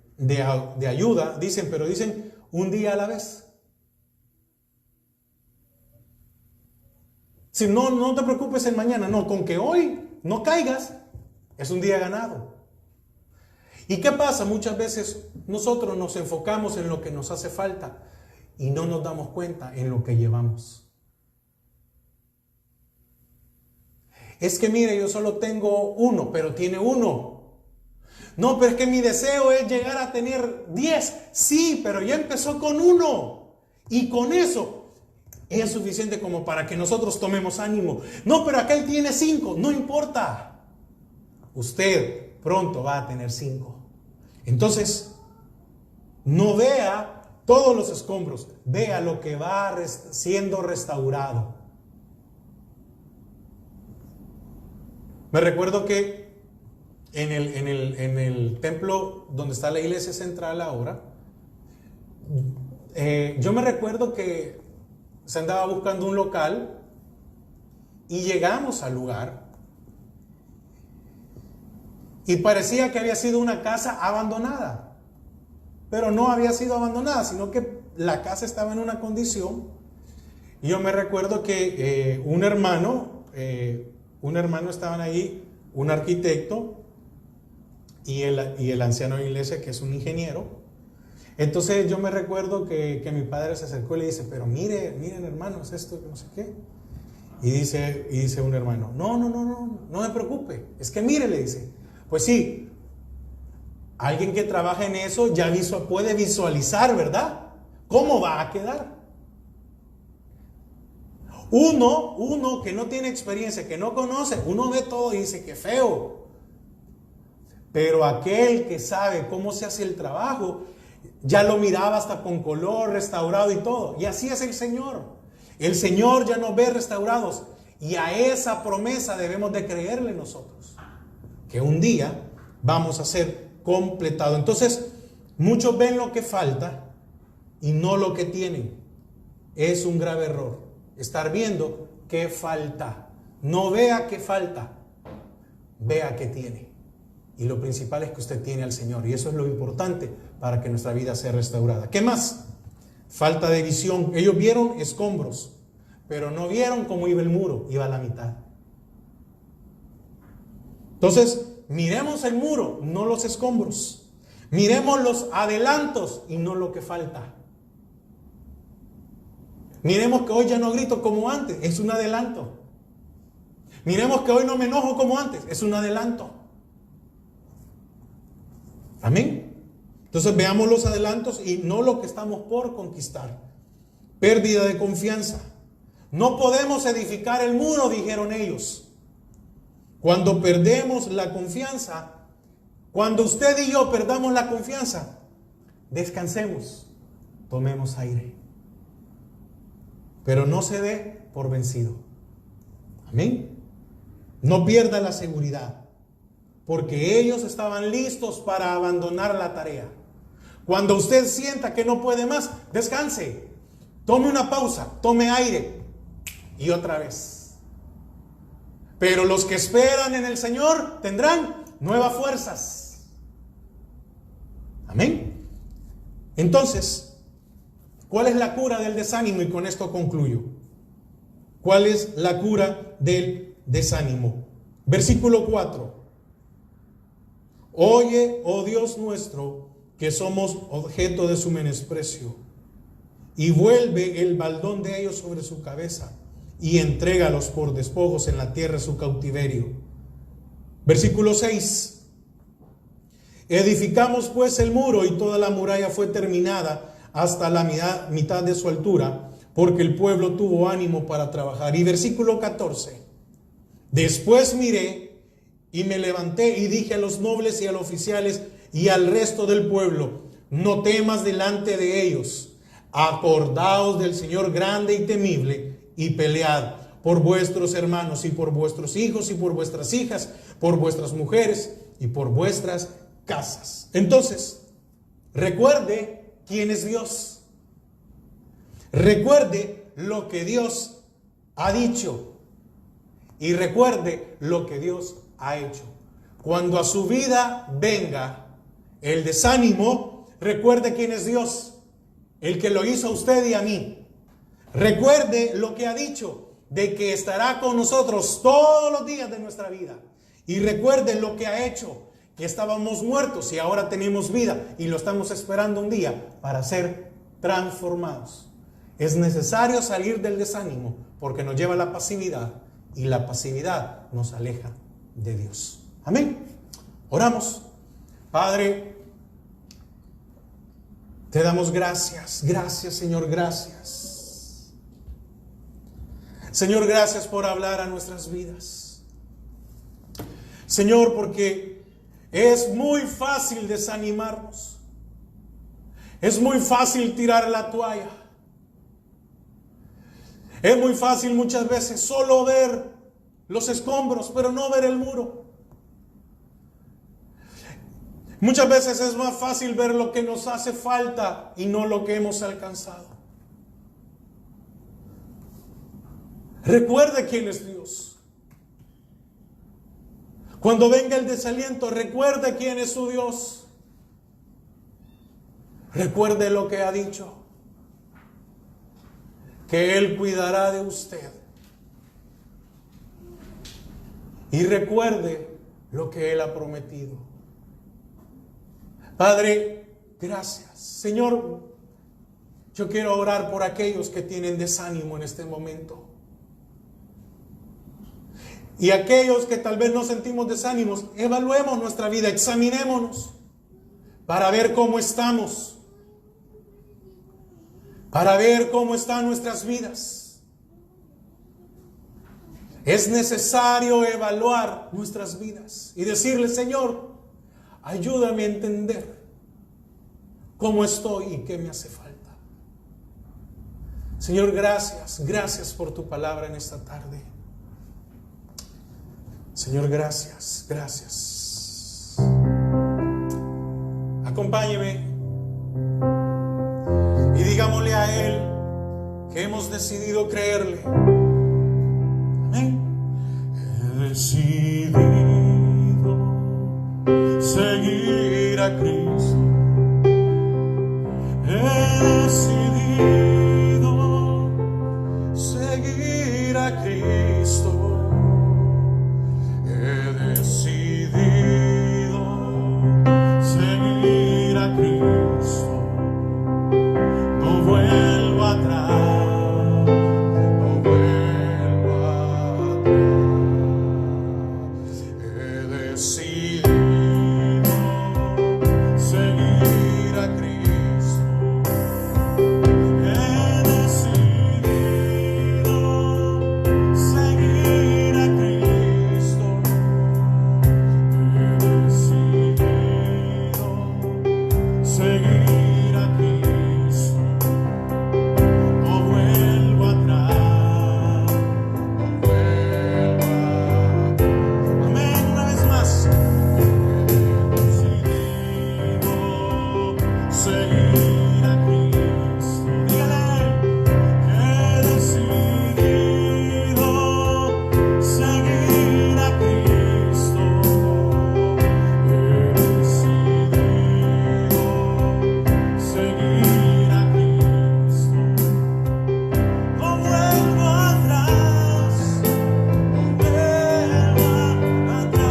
ayuda dicen, pero dicen un día a la vez. Si no te preocupes en mañana, no, con que hoy no caigas, es un día ganado. ¿Y qué pasa? Muchas veces nosotros nos enfocamos en lo que nos hace falta y no nos damos cuenta en lo que llevamos. Es que mire, yo solo tengo uno, pero tiene uno. No, pero es que mi deseo es llegar a tener 10. Sí, pero ya empezó con uno. Y con eso es suficiente como para que nosotros tomemos ánimo. No, pero aquel tiene 5. No importa. Usted pronto va a tener 5. Entonces, no vea todos los escombros, vea lo que va siendo restaurado. Me recuerdo que en el templo donde está la iglesia central ahora, yo me recuerdo que se andaba buscando un local y llegamos al lugar y parecía que había sido una casa abandonada, pero no había sido abandonada, sino que la casa estaba en una condición. Y yo me recuerdo que un hermano estaban ahí, un arquitecto y el anciano de la iglesia, que es un ingeniero. Entonces yo me recuerdo que mi padre se acercó y le dice, pero miren hermanos, esto no sé qué. Y dice un hermano, no me preocupe, es que mire, le dice, pues sí, alguien que trabaja en eso ya puede visualizar, ¿verdad? ¿Cómo va a quedar? Uno que no tiene experiencia, que no conoce, uno ve todo y dice que feo. Pero aquel que sabe cómo se hace el trabajo, ya lo miraba hasta con color, restaurado y todo. Y así es el Señor. El Señor ya nos ve restaurados. Y a esa promesa debemos de creerle nosotros, que un día vamos a ser completados. Entonces, muchos ven lo que falta y no lo que tienen. Es un grave error estar viendo qué falta. No vea qué falta, vea qué tiene. Y lo principal es que usted tiene al Señor. Y eso es lo importante para que nuestra vida sea restaurada. ¿Qué más? Falta de visión. Ellos vieron escombros, pero no vieron cómo iba el muro. Iba a la mitad. Entonces, miremos el muro, no los escombros. Miremos los adelantos y no lo que falta. Miremos que hoy ya no grito como antes. Es un adelanto. Miremos que hoy no me enojo como antes. Es un adelanto. Amén. Entonces veamos los adelantos y no lo que estamos por conquistar. Pérdida de confianza. No podemos edificar el muro, dijeron ellos. Cuando perdemos la confianza, cuando usted y yo perdamos la confianza, descansemos, tomemos aire. Pero no se dé por vencido. Amén. No pierda la seguridad. Porque ellos estaban listos para abandonar la tarea. Cuando usted sienta que no puede más, descanse. Tome una pausa, tome aire. Y otra vez. Pero los que esperan en el Señor tendrán nuevas fuerzas. Amén. Entonces, ¿cuál es la cura del desánimo? Y con esto concluyo. ¿Cuál es la cura del desánimo? Versículo 4. Oye, oh Dios nuestro, que somos objeto de su menosprecio, y vuelve el baldón de ellos sobre su cabeza, y entrégalos por despojos en la tierra de su cautiverio. Versículo 6. Edificamos pues el muro, y toda la muralla fue terminada hasta la mitad de su altura, porque el pueblo tuvo ánimo para trabajar. Y versículo 14. Después miré, y me levanté y dije a los nobles y a los oficiales y al resto del pueblo: no temas delante de ellos, acordaos del Señor grande y temible, y pelead por vuestros hermanos y por vuestros hijos y por vuestras hijas, por vuestras mujeres y por vuestras casas. Entonces, recuerde quién es Dios. Recuerde lo que Dios ha dicho. Y recuerde lo que Dios ha hecho. Cuando a su vida venga el desánimo, recuerde quién es Dios, el que lo hizo a usted y a mí. Recuerde lo que ha dicho, de que estará con nosotros todos los días de nuestra vida. Y recuerde lo que ha hecho, que estábamos muertos y ahora tenemos vida y lo estamos esperando un día para ser transformados. Es necesario salir del desánimo porque nos lleva a la pasividad y la pasividad nos aleja de Dios. Amén. Oramos. Padre, te damos gracias. Gracias, Señor, gracias. Señor, gracias por hablar a nuestras vidas. Señor, porque es muy fácil desanimarnos. Es muy fácil tirar la toalla. Es muy fácil muchas veces solo ver los escombros, pero no ver el muro. Muchas veces es más fácil ver lo que nos hace falta y no lo que hemos alcanzado. Recuerde quién es Dios. Cuando venga el desaliento, recuerde quién es su Dios. Recuerde lo que ha dicho, que Él cuidará de usted. Y recuerde lo que Él ha prometido. Padre, gracias. Señor, yo quiero orar por aquellos que tienen desánimo en este momento. Y aquellos que tal vez no sentimos desánimos, evaluemos nuestra vida, examinémonos para ver cómo estamos, para ver cómo están nuestras vidas. Es necesario evaluar nuestras vidas y decirle: Señor, ayúdame a entender cómo estoy y qué me hace falta. Señor, gracias, gracias por tu palabra en esta tarde. Señor, gracias, gracias. Acompáñeme y digámosle a Él que hemos decidido creerle. Amén. He decidido seguir a Cristo. He decidido seguir a Cristo. He decidido seguir a Cristo. No vuelvo atrás, no vuelvo atrás. He decidido seguir a Cristo. He decidido seguir a Cristo. He decidido seguir a Cristo. No vuelvo atrás, no vuelvo atrás. Amén, una vez más. He decidido seguir a Cristo. Dígale: he decidido seguir a Cristo. He decidido seguir a Cristo. No vuelvo atrás, no vuelvo atrás.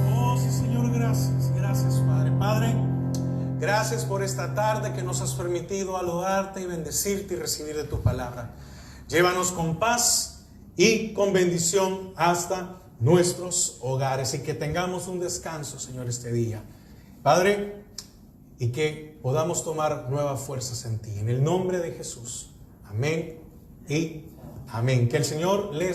Oh, oh, sí, Señor, gracias, gracias, Padre. Padre, gracias por esta tarde que nos has permitido alabarte y bendecirte y recibir de tu palabra. Llévanos con paz y con bendición hasta nuestros hogares y que tengamos un descanso, Señor, este día, Padre, y que podamos tomar nuevas fuerzas en ti. En el nombre de Jesús. Amén y amén. Que el Señor les